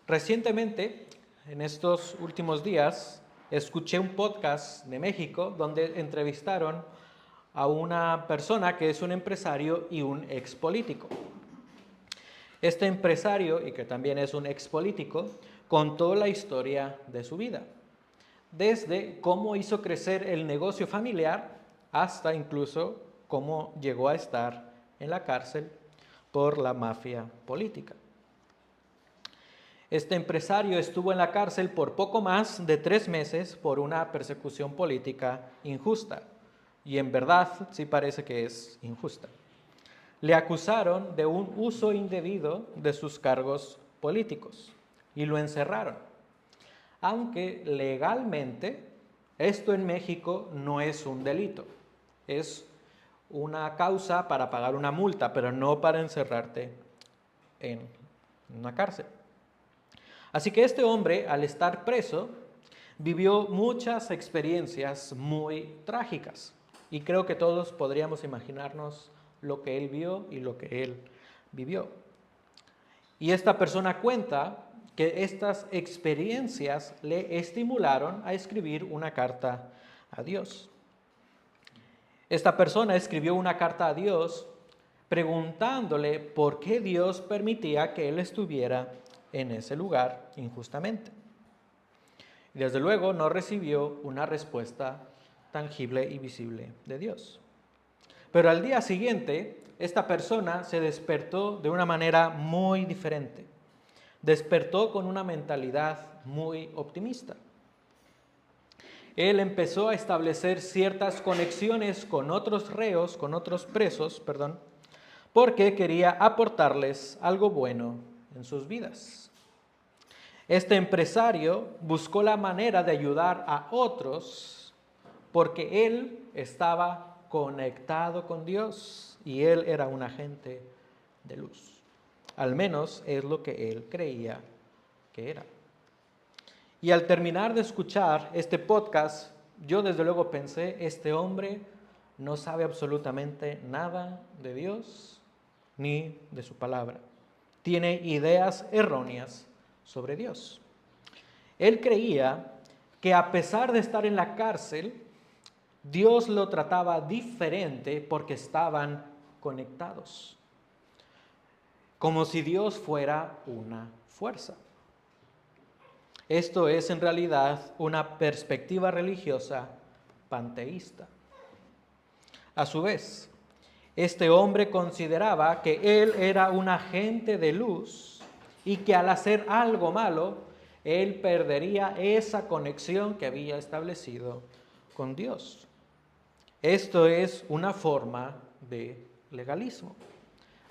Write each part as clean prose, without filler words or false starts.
Recientemente, en estos últimos días, escuché un podcast de México donde entrevistaron a una persona que es un empresario y un expolítico. Este empresario, y que también es un expolítico, contó la historia de su vida, desde cómo hizo crecer el negocio familiar hasta incluso cómo llegó a estar en la cárcel por la mafia política. Este empresario estuvo en la cárcel por poco más de 3 meses por una persecución política injusta. Y en verdad sí parece que es injusta. Le acusaron de un uso indebido de sus cargos políticos y lo encerraron. Aunque legalmente esto en México no es un delito. Es una causa para pagar una multa, pero no para encerrarte en una cárcel. Así que este hombre, al estar preso, vivió muchas experiencias muy trágicas. Y creo que todos podríamos imaginarnos lo que él vio y lo que él vivió. Y esta persona cuenta que estas experiencias le estimularon a escribir una carta a Dios. Esta persona escribió una carta a Dios preguntándole por qué Dios permitía que él estuviera en ese lugar injustamente. Y desde luego no recibió una respuesta tangible y visible de Dios. Pero al día siguiente, esta persona se despertó de una manera muy diferente. Despertó con una mentalidad muy optimista. Él empezó a establecer ciertas conexiones con otros reos, con otros presos, porque quería aportarles algo bueno en sus vidas. Este empresario buscó la manera de ayudar a otros porque él estaba conectado con Dios y él era un agente de luz. Al menos es lo que él creía que era. Y al terminar de escuchar este podcast, yo desde luego pensé, este hombre no sabe absolutamente nada de Dios ni de su palabra. Tiene ideas erróneas sobre Dios. Él creía que a pesar de estar en la cárcel, Dios lo trataba diferente porque estaban conectados, como si Dios fuera una fuerza. Esto es en realidad una perspectiva religiosa panteísta. A su vez, este hombre consideraba que él era un agente de luz y que al hacer algo malo, él perdería esa conexión que había establecido con Dios. Esto es una forma de legalismo.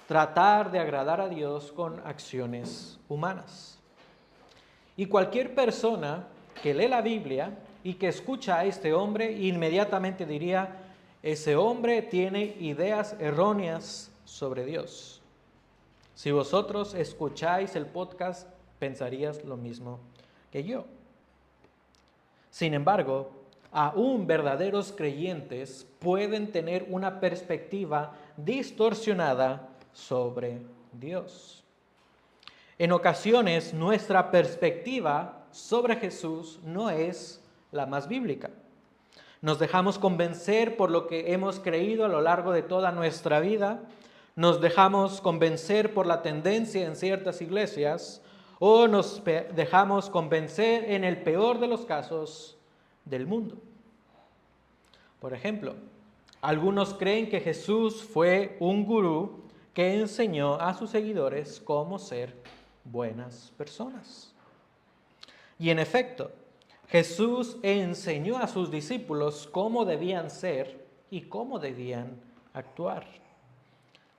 Tratar de agradar a Dios con acciones humanas. Y cualquier persona que lee la Biblia y que escucha a este hombre inmediatamente diría, ese hombre tiene ideas erróneas sobre Dios. Si vosotros escucháis el podcast, pensarías lo mismo que yo. Sin embargo, aún verdaderos creyentes pueden tener una perspectiva distorsionada sobre Dios. En ocasiones, nuestra perspectiva sobre Jesús no es la más bíblica. Nos dejamos convencer por lo que hemos creído a lo largo de toda nuestra vida, nos dejamos convencer por la tendencia en ciertas iglesias o nos dejamos convencer en el peor de los casos del mundo. Por ejemplo, algunos creen que Jesús fue un gurú que enseñó a sus seguidores cómo ser buenas personas. Y en efecto, Jesús enseñó a sus discípulos cómo debían ser y cómo debían actuar.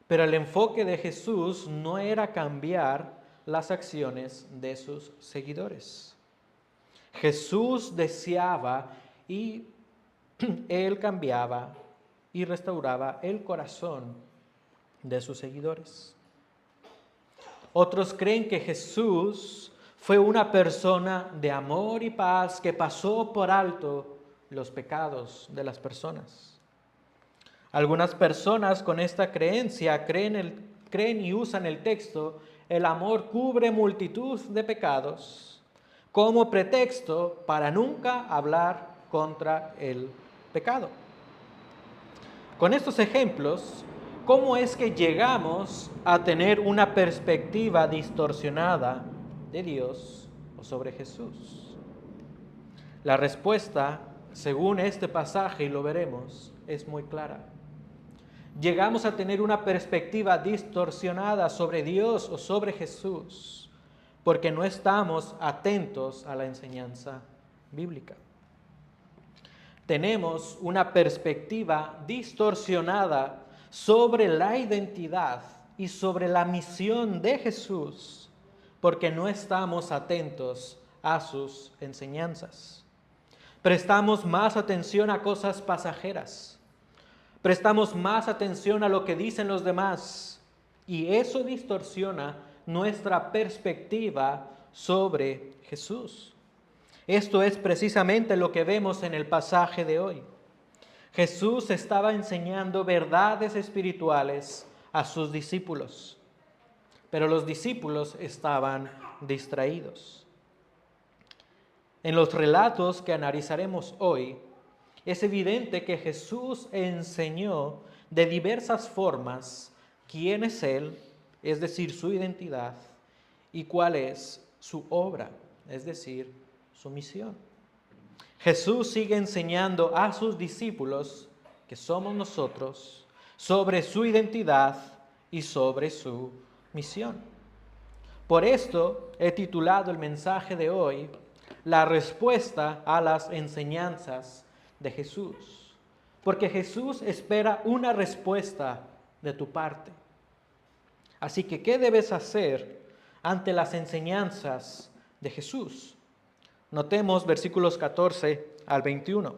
Pero el enfoque de Jesús no era cambiar las acciones de sus seguidores. Jesús deseaba y Él cambiaba y restauraba el corazón de sus seguidores. Otros creen que Jesús fue una persona de amor y paz que pasó por alto los pecados de las personas. Algunas personas con esta creencia creen y usan el texto el amor cubre multitud de pecados, como pretexto para nunca hablar contra el pecado. Con estos ejemplos, ¿cómo es que llegamos a tener una perspectiva distorsionada de Dios o sobre Jesús? La respuesta, según este pasaje, y lo veremos, es muy clara. Llegamos a tener una perspectiva distorsionada sobre Dios o sobre Jesús porque no estamos atentos a la enseñanza bíblica. Tenemos una perspectiva distorsionada sobre la identidad y sobre la misión de Jesús porque no estamos atentos a sus enseñanzas. Prestamos más atención a cosas pasajeras. Prestamos más atención a lo que dicen los demás y eso distorsiona nuestra perspectiva sobre Jesús. Esto es precisamente lo que vemos en el pasaje de hoy. Jesús estaba enseñando verdades espirituales a sus discípulos, pero los discípulos estaban distraídos. En los relatos que analizaremos hoy, es evidente que Jesús enseñó de diversas formas quién es Él, es decir, su identidad, y cuál es su obra, es decir, su misión. Jesús sigue enseñando a sus discípulos, que somos nosotros, sobre su identidad y sobre su misión. Por esto he titulado el mensaje de hoy, La respuesta a las enseñanzas de Jesús. Porque Jesús espera una respuesta de tu parte. Así que, ¿qué debes hacer ante las enseñanzas de Jesús? Notemos versículos 14 al 21.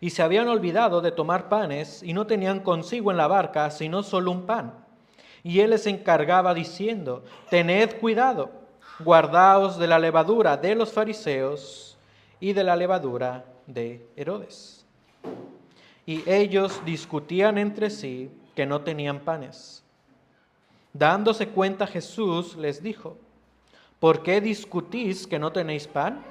Y se habían olvidado de tomar panes y no tenían consigo en la barca sino solo un pan. Y él les encargaba diciendo, tened cuidado, guardaos de la levadura de los fariseos y de la levadura de Herodes. Y ellos discutían entre sí que no tenían panes. Dándose cuenta Jesús les dijo, ¿por qué discutís que no tenéis pan?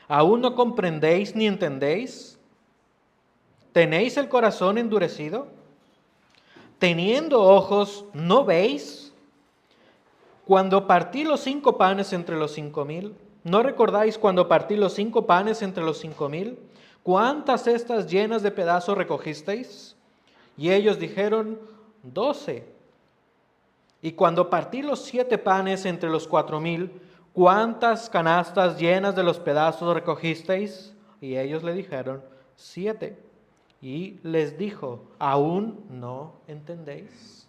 ¿Aún no comprendéis ni entendéis? ¿Tenéis el corazón endurecido? ¿Teniendo ojos, no veis? Cuando partí los 5 panes entre los 5,000, ¿no recordáis cuando partí los 5 panes entre los 5,000? ¿Cuántas cestas llenas de pedazos recogisteis? Y ellos dijeron, 12. Y cuando partí los 7 panes entre los 4,000, ¿cuántas canastas llenas de los pedazos recogisteis? Y ellos le dijeron, 7. Y les dijo, ¿aún no entendéis?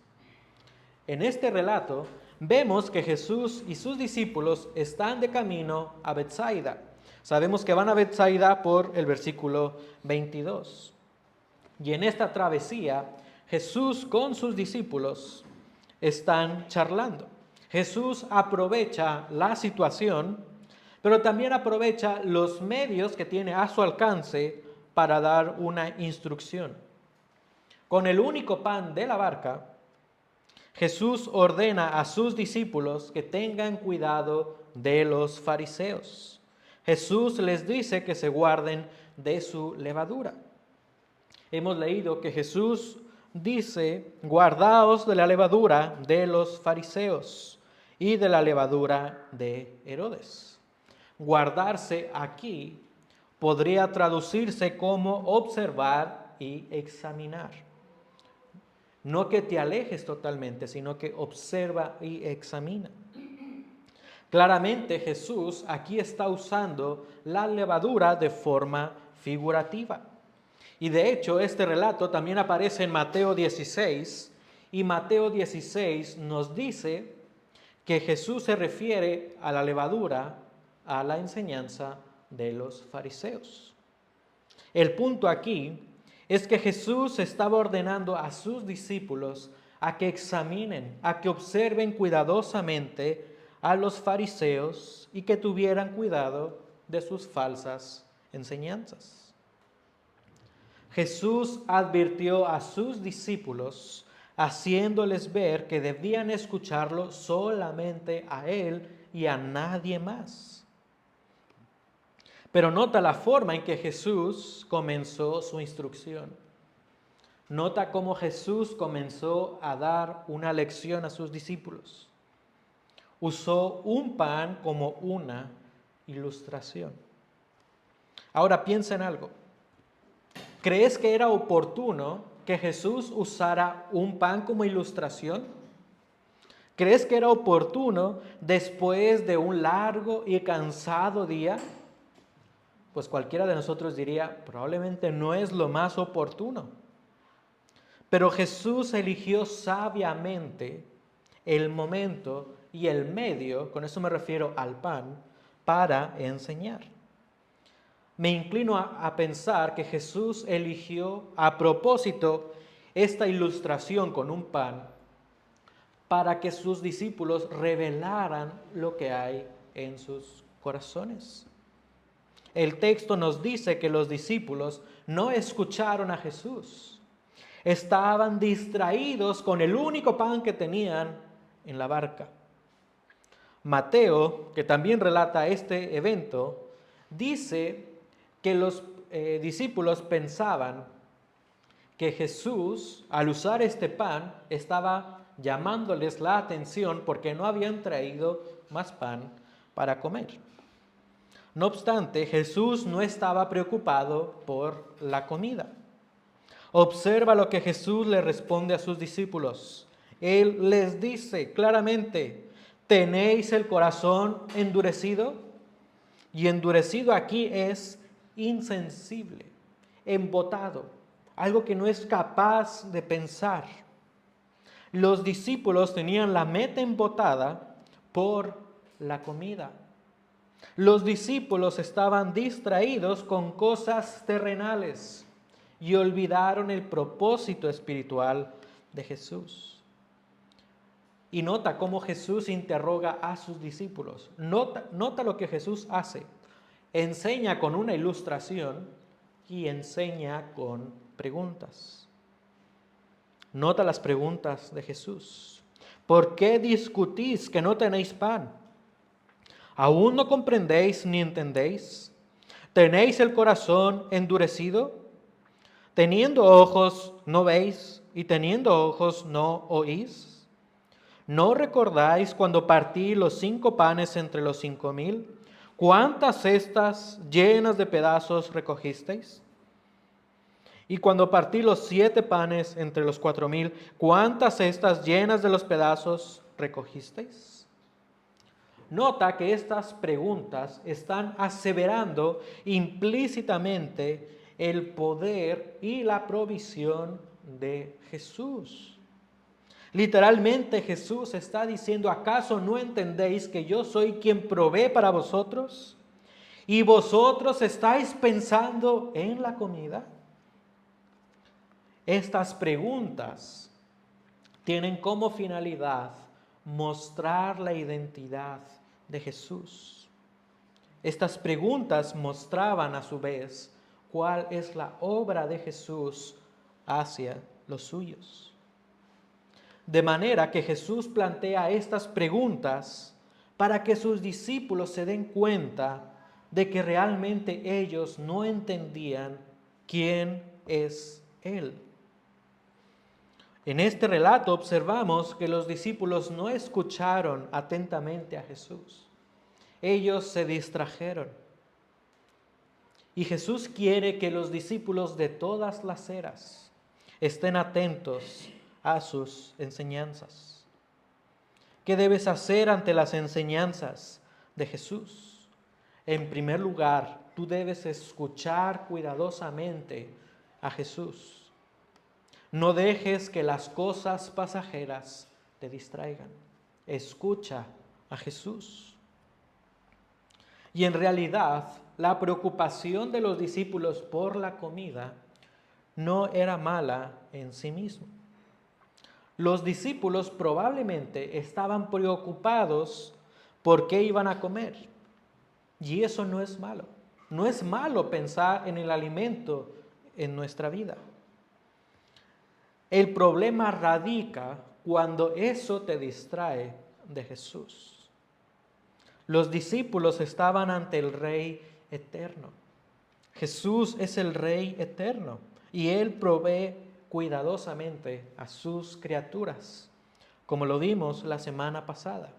En este relato vemos que Jesús y sus discípulos están de camino a Betsaida. Sabemos que van a Betsaida por el versículo 22. Y en esta travesía, Jesús con sus discípulos están charlando. Jesús aprovecha la situación, pero también aprovecha los medios que tiene a su alcance para dar una instrucción. Con el único pan de la barca, Jesús ordena a sus discípulos que tengan cuidado de los fariseos. Jesús les dice que se guarden de su levadura. Hemos leído que Jesús dice, guardaos de la levadura de los fariseos y de la levadura de Herodes. Guardarse aquí podría traducirse como observar y examinar. No que te alejes totalmente, sino que observa y examina. Claramente Jesús aquí está usando la levadura de forma figurativa. Y de hecho este relato también aparece en Mateo 16, y Mateo 16 nos dice que Jesús se refiere a la levadura, a la enseñanza de los fariseos. El punto aquí es que Jesús estaba ordenando a sus discípulos a que examinen, a que observen cuidadosamente a los fariseos y que tuvieran cuidado de sus falsas enseñanzas. Jesús advirtió a sus discípulos haciéndoles ver que debían escucharlo solamente a Él y a nadie más. Pero nota la forma en que Jesús comenzó su instrucción. Nota cómo Jesús comenzó a dar una lección a sus discípulos. Usó un pan como una ilustración. Ahora piensa en algo. ¿Crees que era oportuno que Jesús usara un pan como ilustración? ¿Crees que era oportuno después de un largo y cansado día? Pues cualquiera de nosotros diría, probablemente no es lo más oportuno. Pero Jesús eligió sabiamente el momento y el medio, con eso me refiero al pan, para enseñar. Me inclino a pensar que Jesús eligió a propósito esta ilustración con un pan para que sus discípulos revelaran lo que hay en sus corazones. El texto nos dice que los discípulos no escucharon a Jesús. Estaban distraídos con el único pan que tenían en la barca. Mateo, que también relata este evento, dice que los discípulos pensaban que Jesús, al usar este pan, estaba llamándoles la atención porque no habían traído más pan para comer. No obstante, Jesús no estaba preocupado por la comida. Observa lo que Jesús le responde a sus discípulos. Él les dice claramente, ¿tenéis el corazón endurecido? Y endurecido aquí es insensible, embotado, algo que no es capaz de pensar. Los discípulos tenían la meta embotada por la comida. Los discípulos estaban distraídos con cosas terrenales y olvidaron el propósito espiritual de Jesús. Y nota cómo Jesús interroga a sus discípulos. Nota lo que Jesús hace. Enseña con una ilustración y enseña con preguntas. Nota las preguntas de Jesús. ¿Por qué discutís que no tenéis pan? ¿Aún no comprendéis ni entendéis? ¿Tenéis el corazón endurecido? Teniendo ojos no veis y teniendo ojos no oís. ¿No recordáis cuando partí los 5 panes entre los 5,000? ¿Cuántas cestas llenas de pedazos recogisteis? Y cuando partí los 7 panes entre los 4,000, ¿cuántas cestas llenas de los pedazos recogisteis? Nota que estas preguntas están aseverando implícitamente el poder y la provisión de Jesús. Literalmente Jesús está diciendo, ¿acaso no entendéis que yo soy quien provee para vosotros? ¿Y vosotros estáis pensando en la comida? Estas preguntas tienen como finalidad mostrar la identidad de Jesús. Estas preguntas mostraban a su vez cuál es la obra de Jesús hacia los suyos. De manera que Jesús plantea estas preguntas para que sus discípulos se den cuenta de que realmente ellos no entendían quién es Él. En este relato observamos que los discípulos no escucharon atentamente a Jesús. Ellos se distrajeron. Y Jesús quiere que los discípulos de todas las eras estén atentos a sus enseñanzas. ¿Qué debes hacer ante las enseñanzas de Jesús? En primer lugar, tú debes escuchar cuidadosamente a Jesús. No dejes que las cosas pasajeras te distraigan. Escucha a Jesús. Y en realidad, la preocupación de los discípulos por la comida no era mala en sí misma. Los discípulos probablemente estaban preocupados por qué iban a comer. Y eso no es malo. No es malo pensar en el alimento en nuestra vida. El problema radica cuando eso te distrae de Jesús. Los discípulos estaban ante el Rey eterno. Jesús es el Rey eterno y Él provee cuidadosamente a sus criaturas, como lo vimos la semana pasada.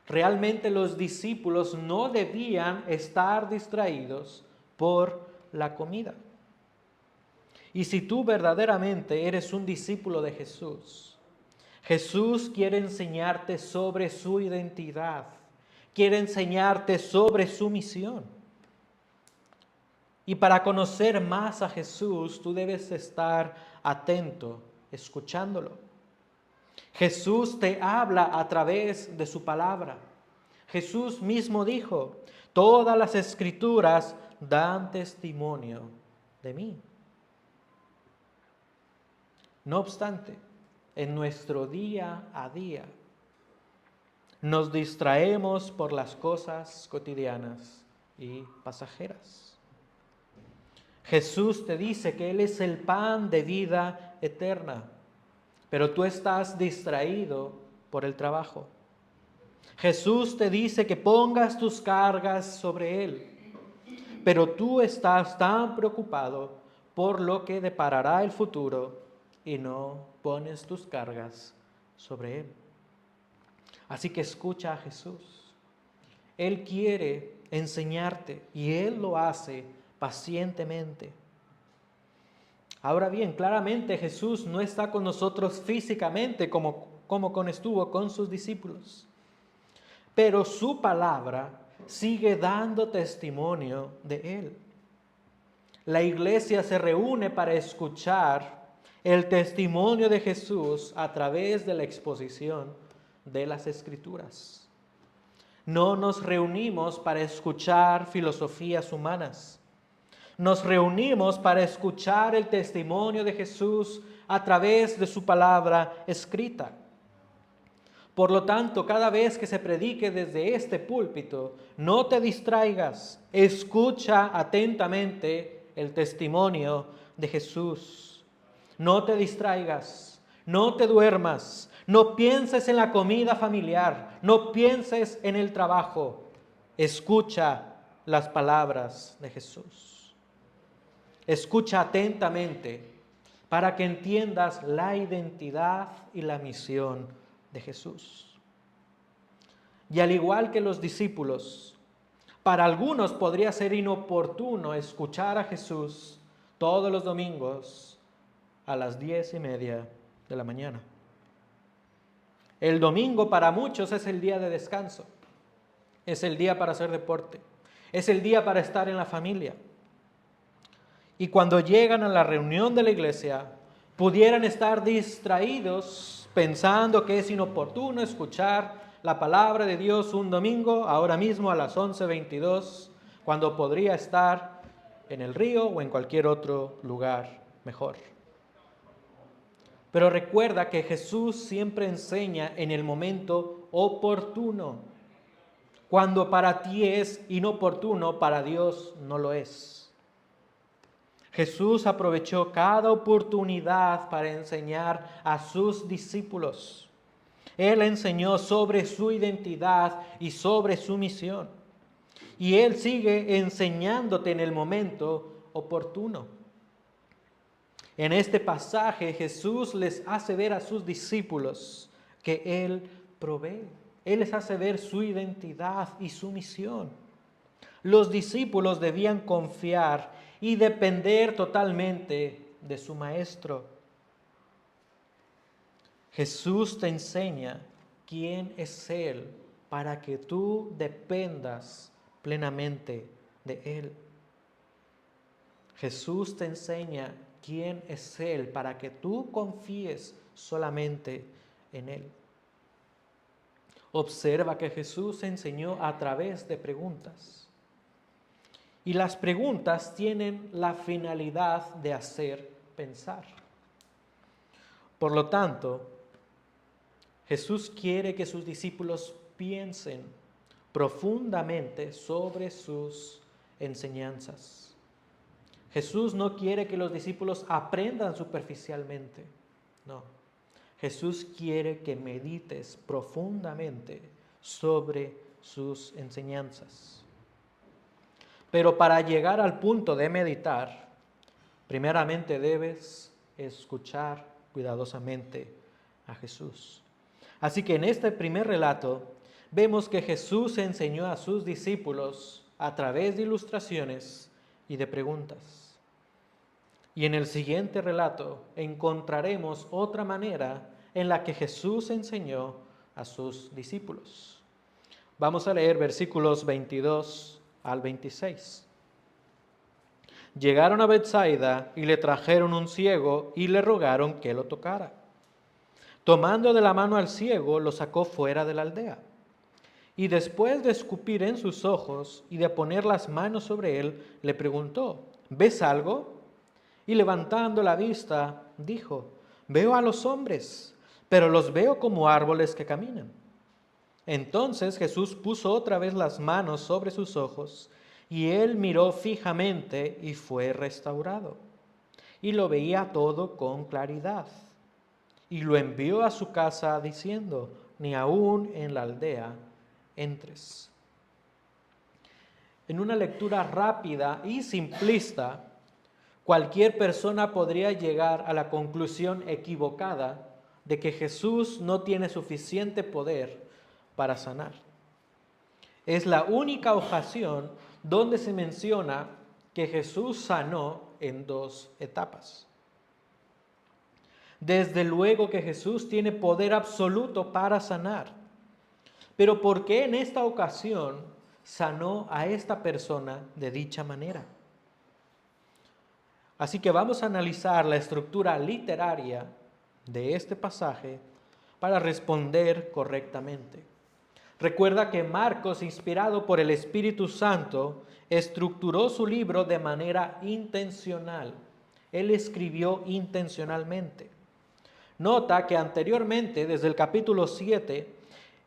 Realmente los discípulos no debían estar distraídos por la comida. Y si tú verdaderamente eres un discípulo de Jesús, Jesús quiere enseñarte sobre su identidad, quiere enseñarte sobre su misión. Y para conocer más a Jesús, tú debes estar atento, escuchándolo. Jesús te habla a través de su palabra. Jesús mismo dijo, todas las escrituras dan testimonio de mí. No obstante, en nuestro día a día, nos distraemos por las cosas cotidianas y pasajeras. Jesús te dice que Él es el pan de vida eterna, pero tú estás distraído por el trabajo. Jesús te dice que pongas tus cargas sobre Él, pero tú estás tan preocupado por lo que deparará el futuro y no pones tus cargas sobre Él. Así que escucha a Jesús. Él quiere enseñarte y Él lo hace pacientemente. Ahora bien, claramente Jesús no está con nosotros físicamente como estuvo con sus discípulos. Pero su palabra sigue dando testimonio de Él. La iglesia se reúne para escuchar el testimonio de Jesús a través de la exposición de las Escrituras. No nos reunimos para escuchar filosofías humanas. Nos reunimos para escuchar el testimonio de Jesús a través de su palabra escrita. Por lo tanto, cada vez que se predique desde este púlpito, no te distraigas, escucha atentamente el testimonio de Jesús. No te distraigas, no te duermas, no pienses en la comida familiar, no pienses en el trabajo. Escucha las palabras de Jesús. Escucha atentamente para que entiendas la identidad y la misión de Jesús. Y al igual que los discípulos, para algunos podría ser inoportuno escuchar a Jesús todos los domingos a las 10:30 de la mañana. El domingo para muchos es el día de descanso, es el día para hacer deporte, es el día para estar en la familia. Y cuando llegan a la reunión de la iglesia, pudieran estar distraídos pensando que es inoportuno escuchar la palabra de Dios un domingo, ahora mismo a las 11:22, cuando podría estar en el río o en cualquier otro lugar mejor. Pero recuerda que Jesús siempre enseña en el momento oportuno. Cuando para ti es inoportuno, para Dios no lo es. Jesús aprovechó cada oportunidad para enseñar a sus discípulos. Él enseñó sobre su identidad y sobre su misión. Y Él sigue enseñándote en el momento oportuno. En este pasaje Jesús les hace ver a sus discípulos que Él provee. Él les hace ver su identidad y su misión. Los discípulos debían confiar y depender totalmente de su Maestro. Jesús te enseña quién es Él para que tú dependas plenamente de Él. Jesús te enseña quién es Él para que tú confíes solamente en Él. Observa que Jesús enseñó a través de preguntas. Y las preguntas tienen la finalidad de hacer pensar. Por lo tanto, Jesús quiere que sus discípulos piensen profundamente sobre sus enseñanzas. Jesús no quiere que los discípulos aprendan superficialmente. No. Jesús quiere que medites profundamente sobre sus enseñanzas. Pero para llegar al punto de meditar, primeramente debes escuchar cuidadosamente a Jesús. Así que en este primer relato vemos que Jesús enseñó a sus discípulos a través de ilustraciones y de preguntas. Y en el siguiente relato encontraremos otra manera en la que Jesús enseñó a sus discípulos. Vamos a leer versículos 22 al 26. Llegaron a Betsaida y le trajeron un ciego y le rogaron que lo tocara. Tomando de la mano al ciego, lo sacó fuera de la aldea. Y después de escupir en sus ojos y de poner las manos sobre él, le preguntó, ¿ves algo? Y levantando la vista, dijo, veo a los hombres, pero los veo como árboles que caminan. Entonces Jesús puso otra vez las manos sobre sus ojos, y él miró fijamente y fue restaurado. Y lo veía todo con claridad. Y lo envió a su casa diciendo, ni aún en la aldea entres. En una lectura rápida y simplista, cualquier persona podría llegar a la conclusión equivocada de que Jesús no tiene suficiente poder para sanar. Es la única ocasión donde se menciona que Jesús sanó en dos etapas. Desde luego que Jesús tiene poder absoluto para sanar, pero ¿por qué en esta ocasión sanó a esta persona de dicha manera? Así que vamos a analizar la estructura literaria de este pasaje para responder correctamente. Recuerda que Marcos, inspirado por el Espíritu Santo, estructuró su libro de manera intencional. Él escribió intencionalmente. Nota que anteriormente, desde el capítulo 7,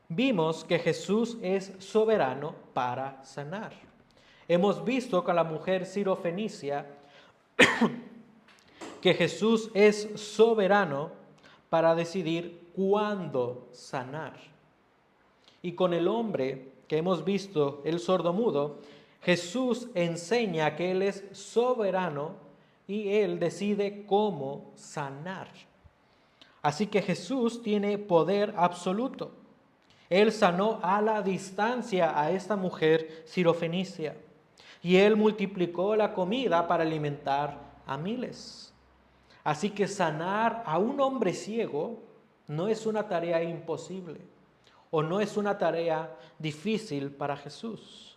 vimos que Jesús es soberano para sanar. Hemos visto con la mujer sirofenicia que Jesús es soberano para decidir cuándo sanar. Y con el hombre que hemos visto, el sordomudo, Jesús enseña que Él es soberano y Él decide cómo sanar. Así que Jesús tiene poder absoluto. Él sanó a la distancia a esta mujer sirofenicia y Él multiplicó la comida para alimentar a miles. Así que sanar a un hombre ciego no es una tarea imposible o no es una tarea difícil para Jesús.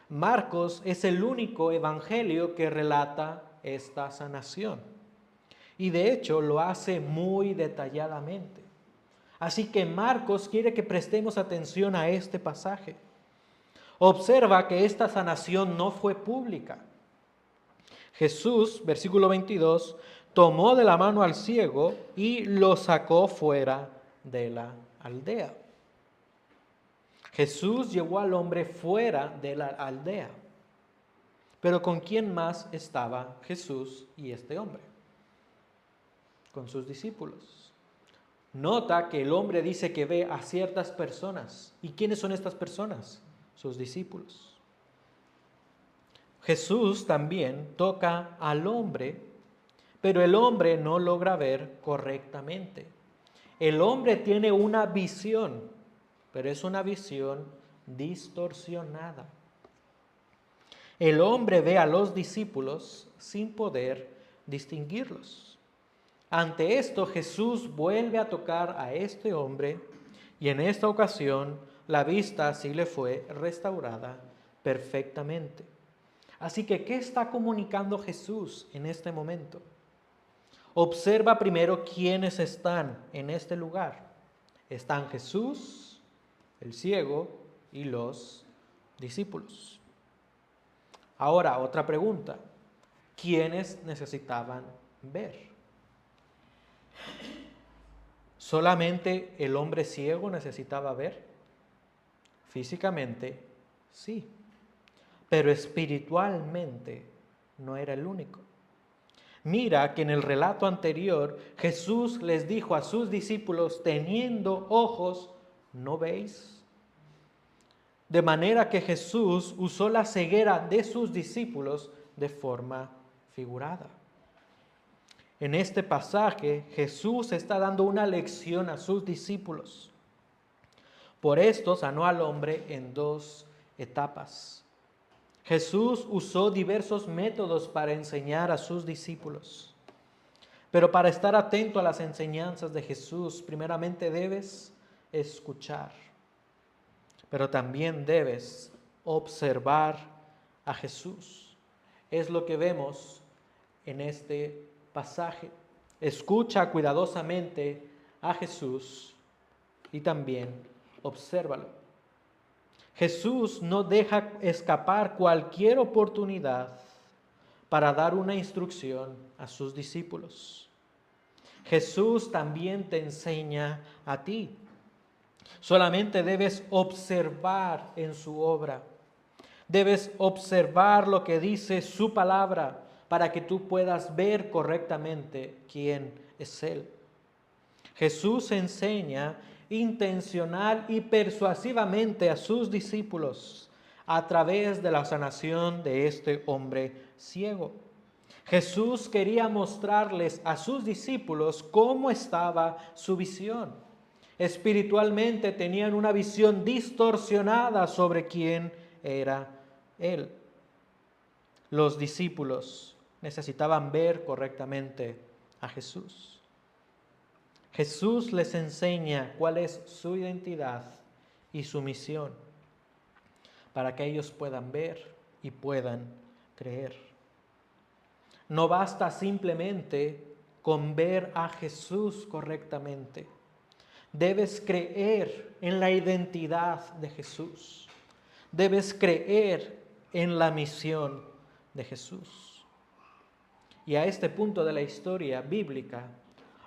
Marcos es el único evangelio que relata esta sanación y de hecho lo hace muy detalladamente. Así que Marcos quiere que prestemos atención a este pasaje. Observa que esta sanación no fue pública. Jesús, versículo 22, tomó de la mano al ciego y lo sacó fuera de la aldea. Jesús llevó al hombre fuera de la aldea. Pero ¿con quién más estaba Jesús y este hombre? Con sus discípulos. Nota que el hombre dice que ve a ciertas personas. ¿Y quiénes son estas personas? Sus discípulos. Jesús también toca al hombre, pero el hombre no logra ver correctamente. El hombre tiene una visión, pero es una visión distorsionada. El hombre ve a los discípulos sin poder distinguirlos. Ante esto, Jesús vuelve a tocar a este hombre y en esta ocasión la vista sí le fue restaurada perfectamente. Así que, ¿qué está comunicando Jesús en este momento? Observa primero quiénes están en este lugar. Están Jesús, el ciego y los discípulos. Ahora, otra pregunta. ¿Quiénes necesitaban ver? ¿Solamente el hombre ciego necesitaba ver? Físicamente, sí. Pero espiritualmente no era el único. Mira que en el relato anterior Jesús les dijo a sus discípulos, teniendo ojos, ¿no veis? De manera que Jesús usó la ceguera de sus discípulos de forma figurada. En este pasaje Jesús está dando una lección a sus discípulos. Por esto sanó al hombre en 2 etapas. Jesús usó diversos métodos para enseñar a sus discípulos. Pero para estar atento a las enseñanzas de Jesús, primeramente debes escuchar. Pero también debes observar a Jesús. Es lo que vemos en este pasaje. Escucha cuidadosamente a Jesús y también obsérvalo. Jesús no deja escapar cualquier oportunidad para dar una instrucción a sus discípulos. Jesús también te enseña a ti. Solamente debes observar en su obra. Debes observar lo que dice su palabra para que tú puedas ver correctamente quién es Él. Jesús enseña intencional y persuasivamente a sus discípulos a través de la sanación de este hombre ciego. Jesús quería mostrarles a sus discípulos cómo estaba su visión. Espiritualmente tenían una visión distorsionada sobre quién era Él. Los discípulos necesitaban ver correctamente a Jesús. Jesús les enseña cuál es su identidad y su misión para que ellos puedan ver y puedan creer. No basta simplemente con ver a Jesús correctamente. Debes creer en la identidad de Jesús. Debes creer en la misión de Jesús. Y a este punto de la historia bíblica,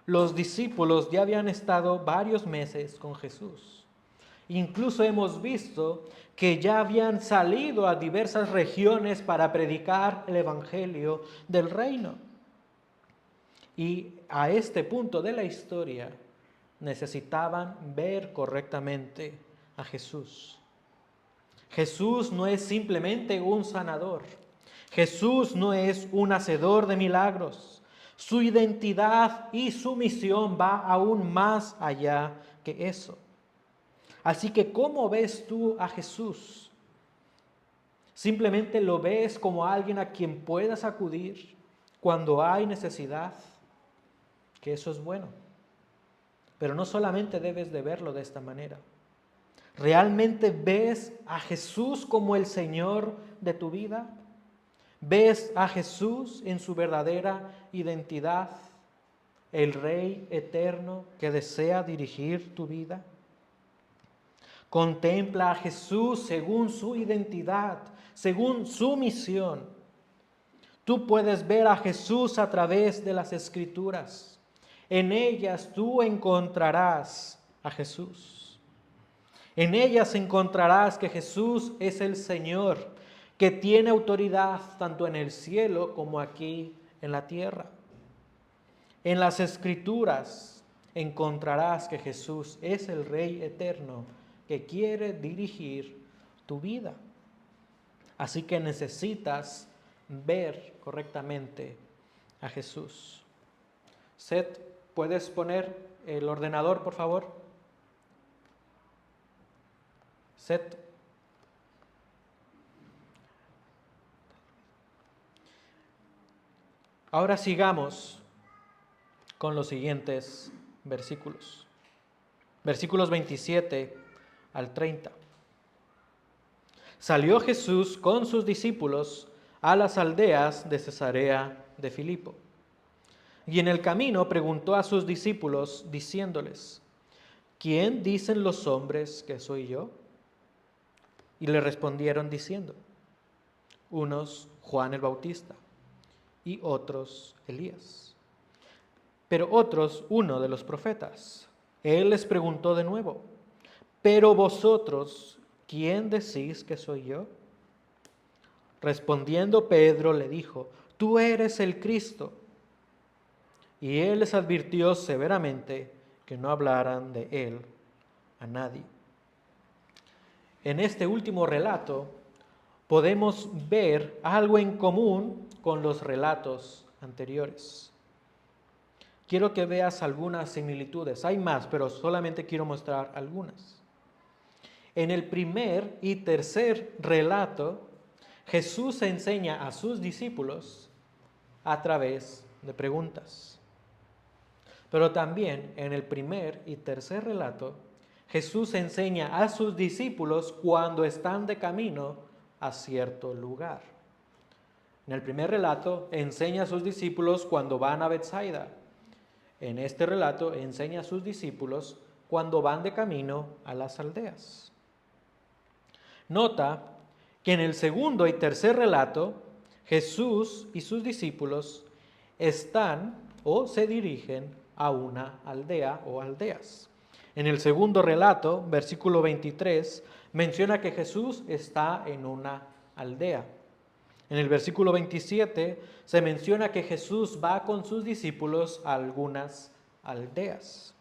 los discípulos ya habían estado varios meses con Jesús. Incluso hemos visto que ya habían salido a diversas regiones para predicar el evangelio del reino. Y a este punto de la historia necesitaban ver correctamente a Jesús. Jesús no es simplemente un sanador. Jesús no es un hacedor de milagros. Su identidad y su misión va aún más allá que eso. Así que, ¿cómo ves tú a Jesús? ¿Simplemente lo ves como alguien a quien puedas acudir cuando hay necesidad? Que eso es bueno. Pero no solamente debes de verlo de esta manera. ¿Realmente ves a Jesús como el Señor de tu vida? ¿Ves a Jesús en su verdadera identidad, el Rey eterno que desea dirigir tu vida? Contempla a Jesús según su identidad, según su misión. Tú puedes ver a Jesús a través de las Escrituras. En ellas tú encontrarás a Jesús. En ellas encontrarás que Jesús es el Señor, que tiene autoridad tanto en el cielo como aquí en la tierra. En las Escrituras encontrarás que Jesús es el Rey eterno que quiere dirigir tu vida. Así que necesitas ver correctamente a Jesús. Seth, ¿puedes poner el ordenador, por favor? Seth. Ahora sigamos con los siguientes versículos. Versículos 27 al 30. Salió Jesús con sus discípulos a las aldeas de Cesarea de Filipo. Y en el camino preguntó a sus discípulos, diciéndoles, ¿quién dicen los hombres que soy yo? Y le respondieron diciendo, unos Juan el Bautista, y otros Elías, pero otros uno de los profetas. Él les preguntó de nuevo, ¿pero vosotros quién decís que soy yo? Respondiendo Pedro le dijo: tú eres el Cristo. Y él les advirtió severamente que no hablaran de él a nadie. En este último relato podemos ver algo en común con los relatos anteriores. Quiero que veas algunas similitudes. Hay más, pero solamente quiero mostrar algunas. En el primer y tercer relato, Jesús enseña a sus discípulos a través de preguntas. Pero también en el primer y tercer relato, Jesús enseña a sus discípulos cuando están de camino a cierto lugar. En el primer relato enseña a sus discípulos cuando van a Betsaida. En este relato enseña a sus discípulos cuando van de camino a las aldeas. Nota que en el segundo y tercer relato, Jesús y sus discípulos están o se dirigen a una aldea o aldeas. En el segundo relato, versículo 23, menciona que Jesús está en una aldea. En el versículo 27 se menciona que Jesús va con sus discípulos a algunas aldeas.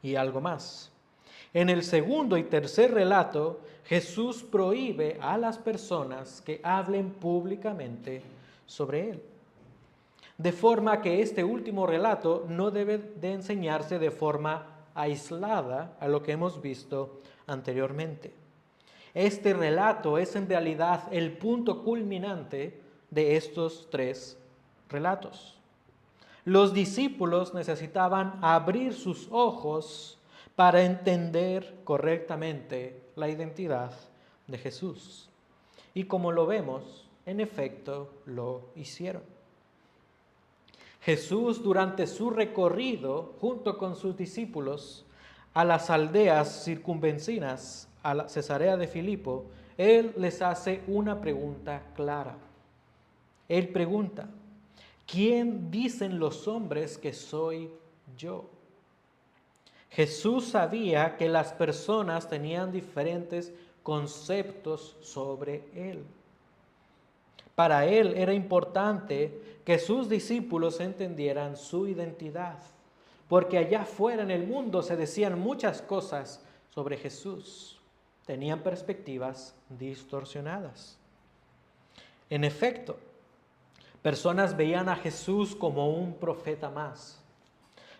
Y algo más. En el segundo y tercer relato, Jesús prohíbe a las personas que hablen públicamente sobre él. De forma que este último relato no debe de enseñarse de forma aislada a lo que hemos visto anteriormente. Este relato es en realidad el punto culminante de estos tres relatos. Los discípulos necesitaban abrir sus ojos para entender correctamente la identidad de Jesús. Y como lo vemos, en efecto lo hicieron. Jesús, durante su recorrido junto con sus discípulos a las aldeas circunvecinas a la Cesarea de Filipo, él les hace una pregunta clara. Él pregunta: ¿quién dicen los hombres que soy yo? Jesús sabía que las personas tenían diferentes conceptos sobre él. Para él era importante que sus discípulos entendieran su identidad, porque allá afuera en el mundo se decían muchas cosas sobre Jesús. Tenían perspectivas distorsionadas. En efecto, personas veían a Jesús como un profeta más.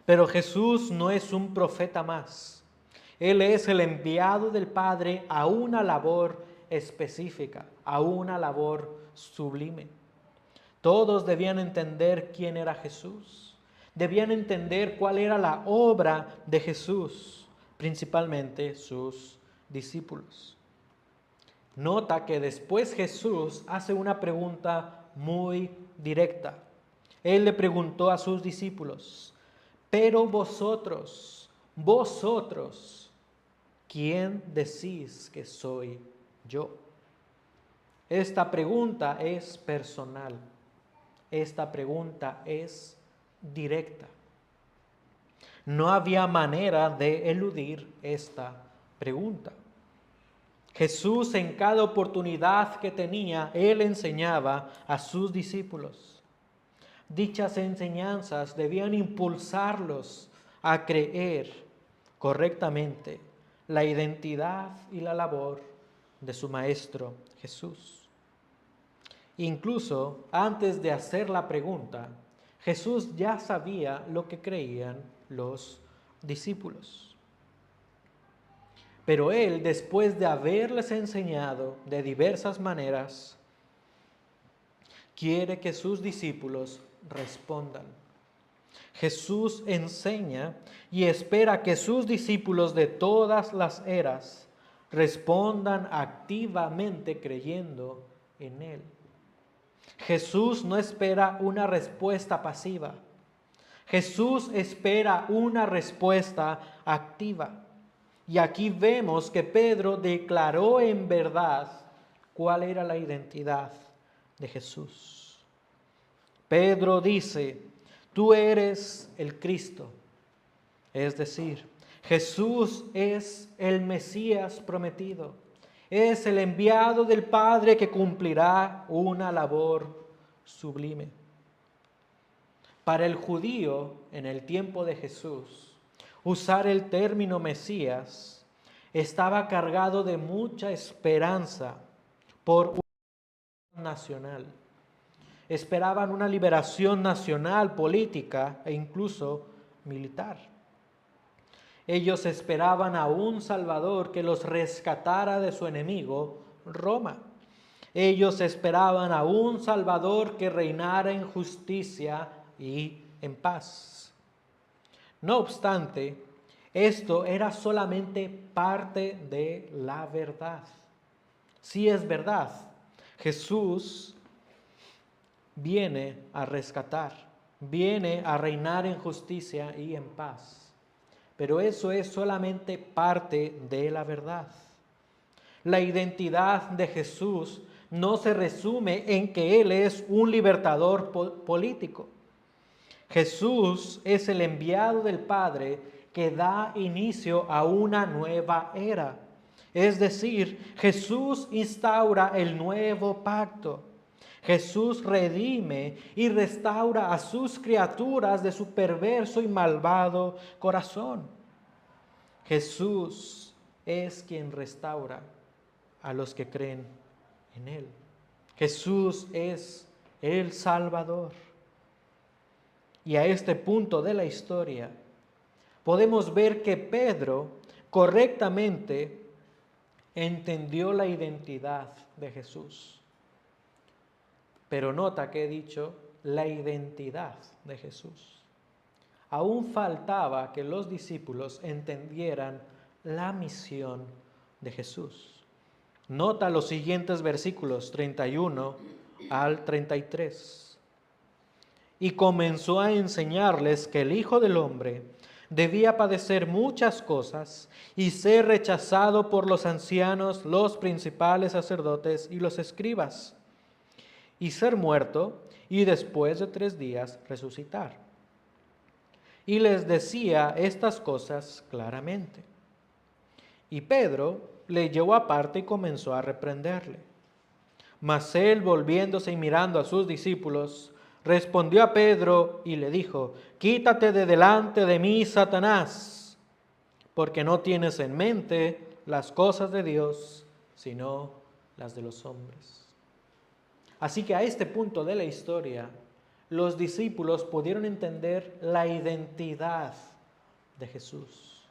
Pero Jesús no es un profeta más. Él es el enviado del Padre a una labor específica, a una labor sublime. Todos debían entender quién era Jesús. Debían entender cuál era la obra de Jesús, principalmente sus discípulos. Nota que después Jesús hace una pregunta muy directa. Él le preguntó a sus discípulos: pero vosotros, ¿quién decís que soy yo? Esta pregunta es personal. Esta pregunta es directa. No había manera de eludir esta pregunta. Jesús, en cada oportunidad que tenía, él enseñaba a sus discípulos. Dichas enseñanzas debían impulsarlos a creer correctamente la identidad y la labor de su Maestro Jesús. Incluso antes de hacer la pregunta, Jesús ya sabía lo que creían los discípulos. Pero él, después de haberles enseñado de diversas maneras, quiere que sus discípulos respondan. Jesús enseña y espera que sus discípulos de todas las eras respondan activamente creyendo en él. Jesús no espera una respuesta pasiva. Jesús espera una respuesta activa. Y aquí vemos que Pedro declaró en verdad cuál era la identidad de Jesús. Pedro dice: tú eres el Cristo. Es decir, Jesús es el Mesías prometido, Es el enviado del Padre que cumplirá una labor sublime. Para el judío, en el tiempo de Jesús, usar el término Mesías estaba cargado de mucha esperanza por una nacional. Esperaban una liberación nacional, política e incluso militar. Ellos esperaban a un Salvador que los rescatara de su enemigo, Roma. Ellos esperaban a un Salvador que reinara en justicia y en paz. No obstante, esto era solamente parte de la verdad. Sí es verdad, Jesús viene a rescatar, viene a reinar en justicia y en paz. Pero eso es solamente parte de la verdad. La identidad de Jesús no se resume en que Él es un libertador político. Jesús es el enviado del Padre que da inicio a una nueva era. Es decir, Jesús instaura el nuevo pacto. Jesús redime y restaura a sus criaturas de su perverso y malvado corazón. Jesús es quien restaura a los que creen en Él. Jesús es el Salvador. Y a este punto de la historia podemos ver que Pedro correctamente entendió la identidad de Jesús. Pero nota que he dicho la identidad de Jesús. Aún faltaba que los discípulos entendieran la misión de Jesús. Nota los siguientes versículos 31 al 33. Y comenzó a enseñarles que el Hijo del Hombre debía padecer muchas cosas y ser rechazado por los ancianos, los principales sacerdotes y los escribas, y ser muerto, y después de 3 días resucitar. Y les decía estas cosas claramente. Y Pedro le llevó aparte y comenzó a reprenderle. Mas él, volviéndose y mirando a sus discípulos, respondió a Pedro y le dijo: quítate de delante de mí, Satanás, porque no tienes en mente las cosas de Dios, sino las de los hombres. Así que a este punto de la historia, los discípulos pudieron entender la identidad de Jesús.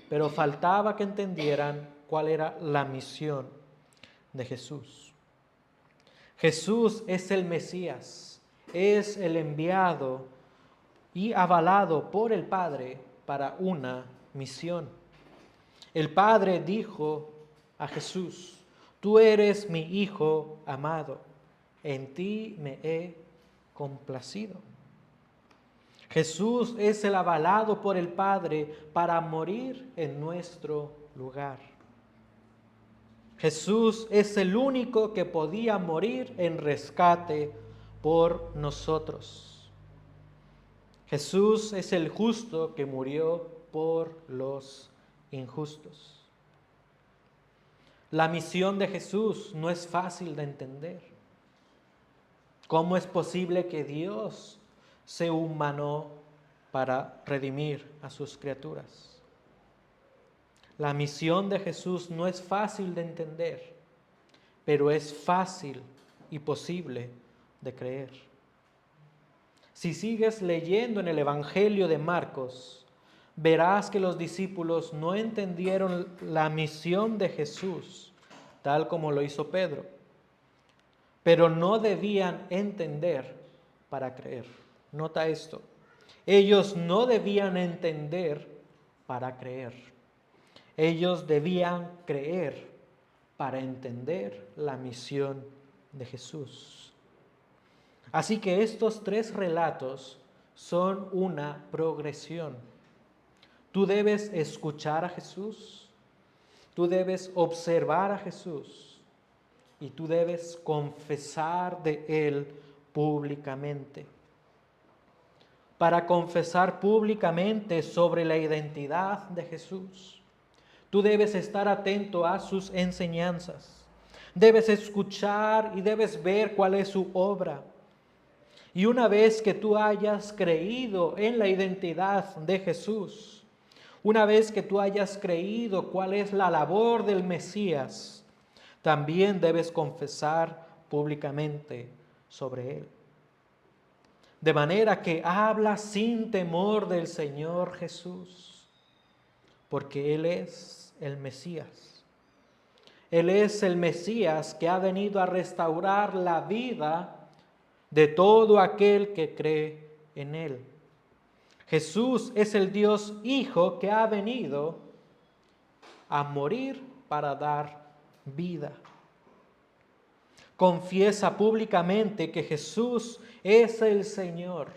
Pero faltaba que entendieran cuál era la misión de Jesús. Jesús es el Mesías, es el enviado y avalado por el Padre para una misión. El Padre dijo a Jesús: tú eres mi Hijo amado, en ti me he complacido. Jesús es el avalado por el Padre para morir en nuestro lugar. Jesús es el único que podía morir en rescate por nosotros. Jesús es el justo que murió por los injustos. La misión de Jesús no es fácil de entender. ¿Cómo es posible que Dios se humanó para redimir a sus criaturas? La misión de Jesús no es fácil de entender, pero es fácil y posible de creer. Si sigues leyendo en el Evangelio de Marcos, verás que los discípulos no entendieron la misión de Jesús, tal como lo hizo Pedro, pero no debían entender para creer. Nota esto, ellos no debían entender para creer, ellos debían creer para entender la misión de Jesús. Así que estos 3 relatos son una progresión. Tú debes escuchar a Jesús, tú debes observar a Jesús y tú debes confesar de Él públicamente. Para confesar públicamente sobre la identidad de Jesús, Tú debes estar atento a sus enseñanzas. Debes escuchar y debes ver cuál es su obra. Y una vez que tú hayas creído en la identidad de Jesús, una vez que tú hayas creído cuál es la labor del Mesías, también debes confesar públicamente sobre él. De manera que habla sin temor del Señor Jesús, porque Él es el Mesías. Él es el Mesías que ha venido a restaurar la vida de todo aquel que cree en Él. Jesús es el Dios Hijo que ha venido a morir para dar vida. Confiesa públicamente que Jesús es el Señor,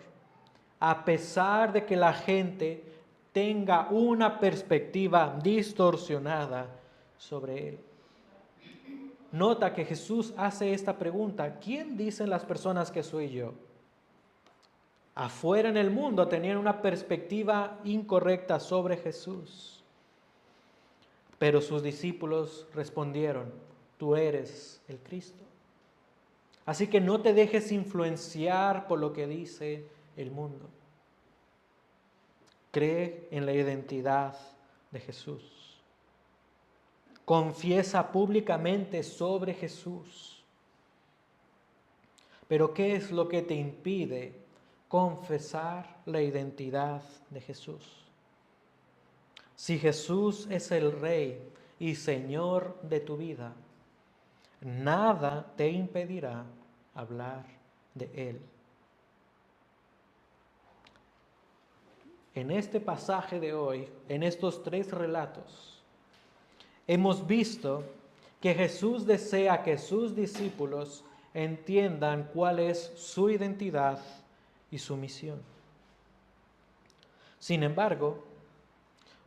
a pesar de que la gente tenga una perspectiva distorsionada sobre Él. Nota que Jesús hace esta pregunta: ¿quién dicen las personas que soy yo? Afuera en el mundo tenían una perspectiva incorrecta sobre Jesús. Pero sus discípulos respondieron: tú eres el Cristo. Así que no te dejes influenciar por lo que dice el mundo. Cree en la identidad de Jesús. Confiesa públicamente sobre Jesús. Pero ¿qué es lo que te impide confesar la identidad de Jesús? Si Jesús es el Rey y Señor de tu vida, nada te impedirá hablar de Él. En este pasaje de hoy, en estos 3 relatos, hemos visto que Jesús desea que sus discípulos entiendan cuál es su identidad y su misión. Sin embargo,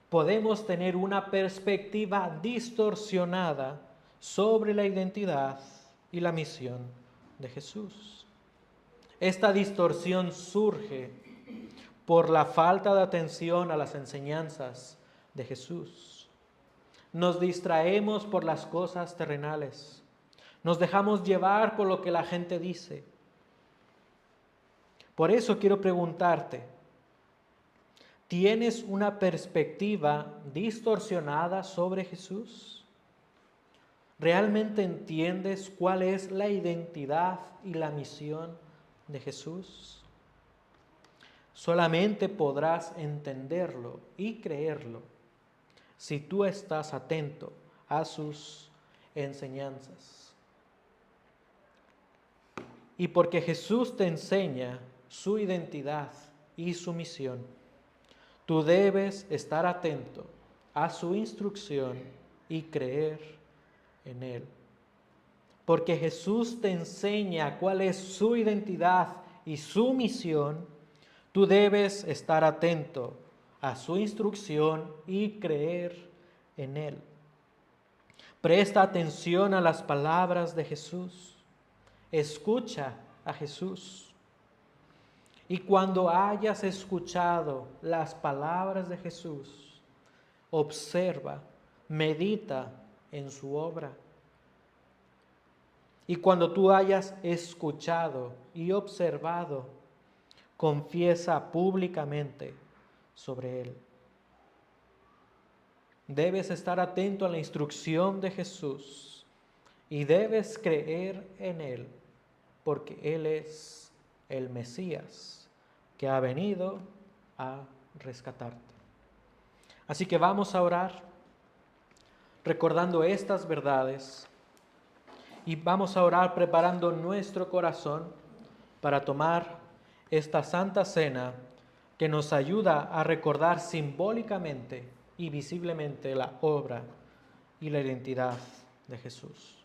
podemos tener una perspectiva distorsionada sobre la identidad y la misión de Jesús. Esta distorsión surge por la falta de atención a las enseñanzas de Jesús. Nos distraemos por las cosas terrenales. Nos dejamos llevar por lo que la gente dice. Por eso quiero preguntarte: ¿tienes una perspectiva distorsionada sobre Jesús? ¿Realmente entiendes cuál es la identidad y la misión de Jesús? Solamente podrás entenderlo y creerlo si tú estás atento a sus enseñanzas. Y porque Jesús te enseña su identidad y su misión, tú debes estar atento a su instrucción y creer en Él. Porque Jesús te enseña cuál es su identidad y su misión, tú debes estar atento a su instrucción y creer en Él. Presta atención a las palabras de Jesús. Escucha a Jesús. Y cuando hayas escuchado las palabras de Jesús, observa, medita en su obra. Y cuando tú hayas escuchado y observado, confiesa públicamente sobre Él. Debes estar atento a la instrucción de Jesús y debes creer en Él, porque Él es el Mesías que ha venido a rescatarte. Así que vamos a orar recordando estas verdades y vamos a orar preparando nuestro corazón para tomar esta Santa Cena que nos ayuda a recordar simbólicamente y visiblemente la obra y la identidad de Jesús.